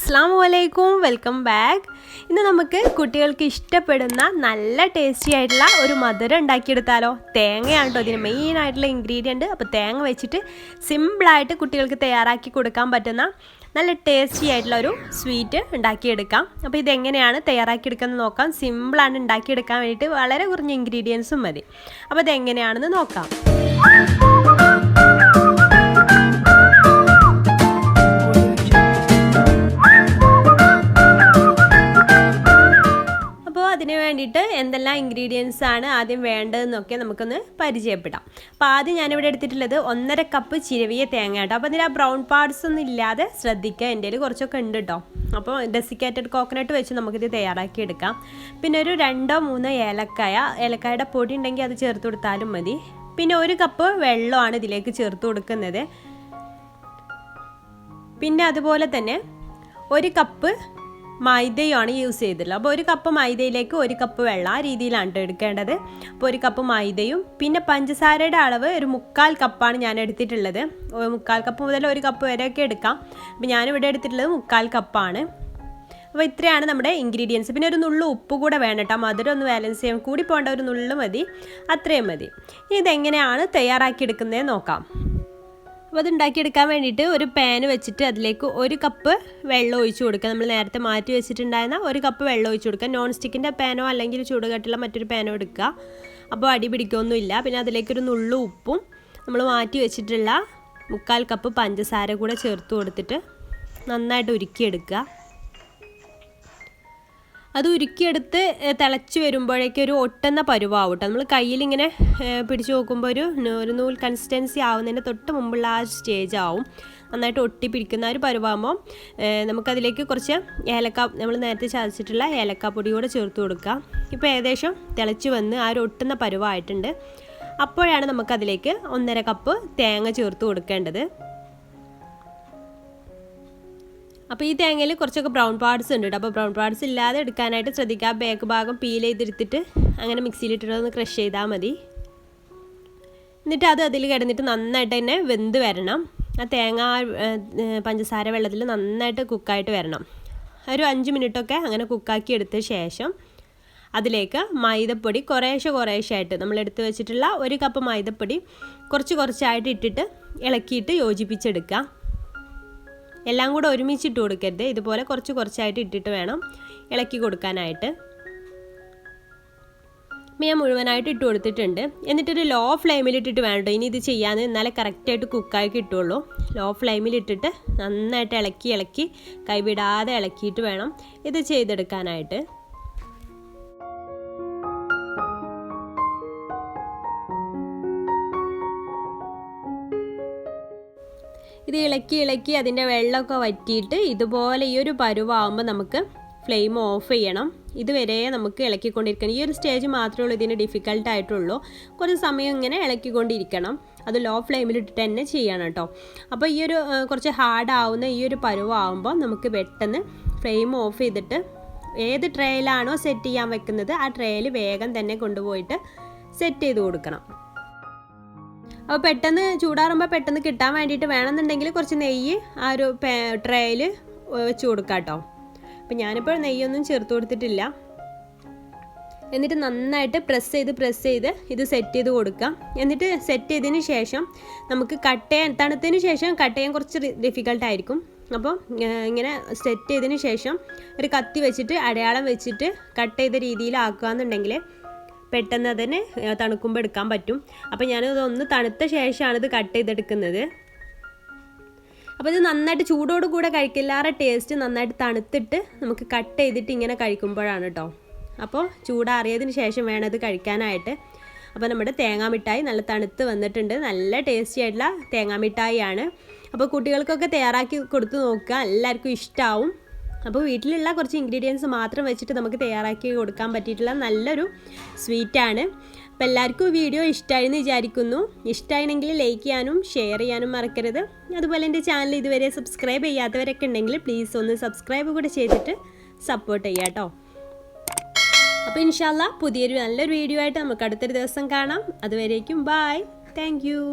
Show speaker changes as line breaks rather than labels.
അസ്സലാമുഅലൈക്കും, welcome back. ഇന്ന് നമുക്ക് കുട്ടികൾക്ക് ഇഷ്ടപ്പെടുന്ന നല്ല ടേസ്റ്റി ആയിട്ടുള്ള ഒരു മധുരം ഉണ്ടാക്കിയെടുത്താലോ. തേങ്ങയാണ് കേട്ടോ ഇതിന് മെയിൻ ആയിട്ടുള്ള ഇൻഗ്രീഡിയൻറ്റ്. അപ്പോൾ തേങ്ങ വെച്ചിട്ട് സിമ്പിളായിട്ട് കുട്ടികൾക്ക് തയ്യാറാക്കി കൊടുക്കാൻ പറ്റുന്ന നല്ല ടേസ്റ്റി ആയിട്ടുള്ള ഒരു സ്വീറ്റ് ഉണ്ടാക്കിയെടുക്കാം. അപ്പോൾ ഇതെങ്ങനെയാണ് തയ്യാറാക്കിയെടുക്കുന്നത് നോക്കാം. സിമ്പിളാണ് ഉണ്ടാക്കിയെടുക്കാൻ വേണ്ടിയിട്ട്, വളരെ കുറഞ്ഞ ഇൻഗ്രീഡിയൻസും മതി. അപ്പോൾ ഇതെങ്ങനെയാണെന്ന് നോക്കാം. അതിന് വേണ്ടിയിട്ട് എന്തെല്ലാം ഇൻഗ്രീഡിയൻസ് ആണ് ആദ്യം വേണ്ടതെന്നൊക്കെ നമുക്കൊന്ന് പരിചയപ്പെടാം. അപ്പോൾ ആദ്യം ഞാനിവിടെ എടുത്തിട്ടുള്ളത് 1.5 കപ്പ് ചിരവിയ തേങ്ങ കേട്ടോ. അപ്പോൾ അതിൽ ആ ബ്രൗൺ പാർട്സ് ഒന്നും ഇല്ലാതെ ശ്രദ്ധിക്കുക. എൻ്റെ കയ്യിൽ കുറച്ചൊക്കെ ഉണ്ട് കേട്ടോ. അപ്പോൾ ഡെസിക്കേറ്റഡ് കോക്കനട്ട് വെച്ച് നമുക്കിത് തയ്യാറാക്കി എടുക്കാം. പിന്നെ ഒരു 2-3 ഏലക്കായുടെ പൊടി ഉണ്ടെങ്കിൽ അത് ചേർത്ത് കൊടുത്താലും മതി. പിന്നെ 1 കപ്പ് വെള്ളമാണ് ഇതിലേക്ക് ചേർത്ത് കൊടുക്കുന്നത്. പിന്നെ അതുപോലെ തന്നെ 1 കപ്പ് മൈദയാണ് യൂസ് ചെയ്തിട്ടുള്ളത്. അപ്പോൾ 1 കപ്പ് മൈദയിലേക്ക് 1 കപ്പ് വെള്ളം, ആ രീതിയിലാണ് എടുക്കേണ്ടത്. അപ്പോൾ 1 കപ്പ് മൈദയും പിന്നെ പഞ്ചസാരയുടെ അളവ് ഒരു 3/4 കപ്പാണ് ഞാൻ എടുത്തിട്ടുള്ളത്. 3/4 കപ്പ് മുതൽ 1 കപ്പ് വരെയൊക്കെ എടുക്കാം. അപ്പോൾ ഞാനിവിടെ എടുത്തിട്ടുള്ളത് 3/4 കപ്പാണ്. അപ്പോൾ ഇത്രയാണ് നമ്മുടെ ഇൻഗ്രീഡിയൻസ്. പിന്നെ ഒരു നുള്ളു ഉപ്പ് കൂടെ വേണം കേട്ടോ. മധുരം ഒന്ന് ബാലൻസ് ചെയ്യാൻ കൂടി പോകേണ്ട, ഒരു നുള്ളു മതി, അത്രയും മതി. ഇതെങ്ങനെയാണ് തയ്യാറാക്കിയെടുക്കുന്നത് നോക്കാം. അപ്പോൾ അത് ഉണ്ടാക്കിയെടുക്കാൻ വേണ്ടിയിട്ട് ഒരു പാൻ വെച്ചിട്ട് അതിലേക്ക് 1 കപ്പ് വെള്ളം ഒഴിച്ച് കൊടുക്കുക. നമ്മൾ നേരത്തെ മാറ്റി വെച്ചിട്ടുണ്ടായിരുന്ന 1 കപ്പ് വെള്ളം ഒഴിച്ച് കൊടുക്കുക. നോൺ സ്റ്റിക്കിൻ്റെ പാനോ അല്ലെങ്കിൽ ചൂടുകട്ടുള്ള മറ്റൊരു പാനോ എടുക്കുക. അപ്പോൾ അടി പിടിക്കൊന്നുമില്ല. പിന്നെ അതിലേക്കൊരു നുള്ളു ഉപ്പും നമ്മൾ മാറ്റി വെച്ചിട്ടുള്ള 3/4 കപ്പ് പഞ്ചസാര കൂടെ ചേർത്ത് കൊടുത്തിട്ട് നന്നായിട്ട് ഉരുക്കിയെടുക്കുക. അത് ഉരുക്കിയെടുത്ത് തിളച്ച് വരുമ്പോഴേക്കും ഒരു ഒട്ടുന്ന പരുവാവും കേട്ടോ. നമ്മൾ കയ്യിലിങ്ങനെ പിടിച്ച് നോക്കുമ്പോൾ ഒരു നൂൽ കൺസിസ്റ്റൻസി ആവുന്നതിന് തൊട്ട് മുമ്പുള്ള ആ സ്റ്റേജ് ആവും. നന്നായിട്ട് ഒട്ടി പിടിക്കുന്ന ഒരു പരുവാകുമ്പോൾ നമുക്കതിലേക്ക് കുറച്ച് നമ്മൾ നേരത്തെ ചതച്ചിട്ടുള്ള ഏലക്കാപ്പൊടി കൂടെ ചേർത്ത് കൊടുക്കുക. ഇപ്പോൾ ഏകദേശം തിളച്ച് വന്ന് ആ ഒരു ഒട്ടുന്ന പരുവായിട്ടുണ്ട്. അപ്പോഴാണ് നമുക്കതിലേക്ക് 1.5 കപ്പ് തേങ്ങ ചേർത്ത് കൊടുക്കേണ്ടത്. അപ്പോൾ ഈ തേങ്ങയിൽ കുറച്ചൊക്കെ ബ്രൗൺ പാർട്സ് ഉണ്ട് കേട്ടോ. അപ്പോൾ ബ്രൗൺ പാർട്സ് ഇല്ലാതെ എടുക്കാനായിട്ട് ശ്രദ്ധിക്കുക. ബാക്ക് ഭാഗം പീൽ ചെയ്തെടുത്തിട്ട് അങ്ങനെ മിക്സിയിലിട്ടിട്ടൊന്ന് ക്രഷ് ചെയ്താൽ മതി. എന്നിട്ട് അത് അതിൽ കിടന്നിട്ട് നന്നായിട്ട് തന്നെ വെന്ത് വരണം. ആ തേങ്ങ പഞ്ചസാര വെള്ളത്തിൽ നന്നായിട്ട് കുക്കായിട്ട് വരണം. ഒരു 5 മിനിറ്റൊക്കെ അങ്ങനെ കുക്കാക്കി എടുത്ത ശേഷം അതിലേക്ക് മൈദപ്പൊടി കുറേശ്ശായിട്ട് നമ്മൾ എടുത്ത് വെച്ചിട്ടുള്ള 1 കപ്പ് മൈദപ്പൊടി കുറച്ചായിട്ട് ഇട്ടിട്ട് ഇളക്കിയിട്ട് യോജിപ്പിച്ചെടുക്കുക. എല്ലാം കൂടെ ഒരുമിച്ചിട്ട് കൊടുക്കരുത്. ഇതുപോലെ കുറച്ചായിട്ട് ഇട്ടിട്ട് വേണം ഇളക്കി കൊടുക്കാനായിട്ട്. ഞാൻ മുഴുവനായിട്ട് ഇട്ട് കൊടുത്തിട്ടുണ്ട്. എന്നിട്ടൊരു ലോ ഫ്ലെയിമിലിട്ടിട്ട് വേണം കേട്ടോ ഇനി ഇത് ചെയ്യാൻ, എന്നാലേ കറക്റ്റായിട്ട് കുക്കായി കിട്ടുള്ളൂ. ലോ ഫ്ലെയിമിലിട്ടിട്ട് നന്നായിട്ട് ഇളക്കി കൈവിടാതെ ഇളക്കിയിട്ട് വേണം ഇത് ചെയ്തെടുക്കാനായിട്ട്. ഇത് ഇളക്കി അതിൻ്റെ വെള്ളമൊക്കെ വറ്റിയിട്ട് ഇതുപോലെ ഈ ഒരു പരുവാകുമ്പോൾ നമുക്ക് ഫ്ലെയിം ഓഫ് ചെയ്യണം. ഇതുവരെ നമുക്ക് ഇളക്കിക്കൊണ്ടിരിക്കണം. ഈ ഒരു സ്റ്റേജ് മാത്രമേ ഉള്ളൂ ഇതിന് ഡിഫിക്കൽട്ടായിട്ടുള്ളൂ. കുറച്ച് സമയം ഇങ്ങനെ ഇളക്കിക്കൊണ്ടിരിക്കണം. അത് ലോ ഫ്ലെയിമിലിട്ടിട്ട് തന്നെ ചെയ്യണം കേട്ടോ. അപ്പോൾ ഈ ഒരു കുറച്ച് ഹാർഡാവുന്ന ഈ ഒരു പരുവാകുമ്പോൾ നമുക്ക് പെട്ടെന്ന് ഫ്ലെയിം ഓഫ് ചെയ്തിട്ട് ഏത് ട്രേയിലാണോ സെറ്റ് ചെയ്യാൻ വെക്കുന്നത് ആ ട്രേയിൽ വേഗം തന്നെ കൊണ്ടുപോയിട്ട് സെറ്റ് ചെയ്ത് കൊടുക്കണം. അപ്പോൾ പെട്ടെന്ന് ചൂടാറുമ്പോൾ പെട്ടെന്ന് കിട്ടാൻ വേണ്ടിയിട്ട് വേണമെന്നുണ്ടെങ്കിൽ കുറച്ച് നെയ്യ് ആ ഒരു ട്രേയിൽ വെച്ച് കൊടുക്കാം കേട്ടോ. അപ്പോൾ ഞാനിപ്പോൾ നെയ്യൊന്നും ചേർത്ത് കൊടുത്തിട്ടില്ല. എന്നിട്ട് നന്നായിട്ട് പ്രസ് ചെയ്ത് ഇത് സെറ്റ് ചെയ്ത് കൊടുക്കാം. എന്നിട്ട് സെറ്റ് ചെയ്തതിന് ശേഷം നമുക്ക് തണുത്തതിന് ശേഷം കട്ട് ചെയ്യാൻ കുറച്ച് ഡിഫിക്കൽട്ടായിരിക്കും. അപ്പോൾ ഇങ്ങനെ സെറ്റ് ചെയ്തതിന് ശേഷം ഒരു കത്തി വെച്ചിട്ട് അടയാളം വെച്ചിട്ട് കട്ട് ചെയ്ത രീതിയിലാക്കുകയെന്നുണ്ടെങ്കിൽ പെട്ടെന്ന് അതിന് തണുക്കുമ്പോൾ എടുക്കാൻ പറ്റും. അപ്പോൾ ഞാനിതൊന്ന് തണുത്ത ശേഷമാണ് ഇത് കട്ട് ചെയ്തെടുക്കുന്നത്. അപ്പോൾ ഇത് നന്നായിട്ട് ചൂടോട് കൂടെ കഴിക്കില്ലാറെ ടേസ്റ്റ് നന്നായിട്ട് തണുത്തിട്ട് നമുക്ക് കട്ട് ചെയ്തിട്ട് ഇങ്ങനെ കഴിക്കുമ്പോഴാണ് കേട്ടോ. അപ്പോൾ ചൂടാറിയതിന് ശേഷം വേണം ഇത് കഴിക്കാനായിട്ട്. അപ്പോൾ നമ്മുടെ തേങ്ങാമിഠായി നല്ല തണുത്ത് വന്നിട്ടുണ്ട്. നല്ല ടേസ്റ്റി ആയിട്ടുള്ള തേങ്ങാമിഠായിയാണ്. അപ്പോൾ കുട്ടികൾക്കൊക്കെ തയ്യാറാക്കി കൊടുത്ത് നോക്കുക, എല്ലാവർക്കും ഇഷ്ടമാവും. അപ്പോൾ വീട്ടിലുള്ള കുറച്ച് ഇൻഗ്രീഡിയൻസ് മാത്രം വെച്ചിട്ട് നമുക്ക് തയ്യാറാക്കി കൊടുക്കാൻ പറ്റിയിട്ടുള്ള നല്ലൊരു സ്വീറ്റാണ്. അപ്പോൾ എല്ലാവർക്കും വീഡിയോ ഇഷ്ടമായെന്ന് വിചാരിക്കുന്നു. ഇഷ്ടമായെങ്കിൽ ലൈക്ക് ചെയ്യാനും ഷെയർ ചെയ്യാനും മറക്കരുത്. അതുപോലെ എൻ്റെ ചാനൽ ഇതുവരെ സബ്സ്ക്രൈബ് ചെയ്യാത്തവരൊക്കെ ഉണ്ടെങ്കിൽ പ്ലീസ് ഒന്ന് സബ്സ്ക്രൈബ് കൂടെ ചെയ്തിട്ട് സപ്പോർട്ട് ചെയ്യാം കേട്ടോ. അപ്പോൾ ഇൻഷാല്ലാ പുതിയൊരു നല്ലൊരു വീഡിയോ ആയിട്ട് നമുക്ക് അടുത്തൊരു ദിവസം കാണാം. അതുവരേക്കും ബൈ. Thank you.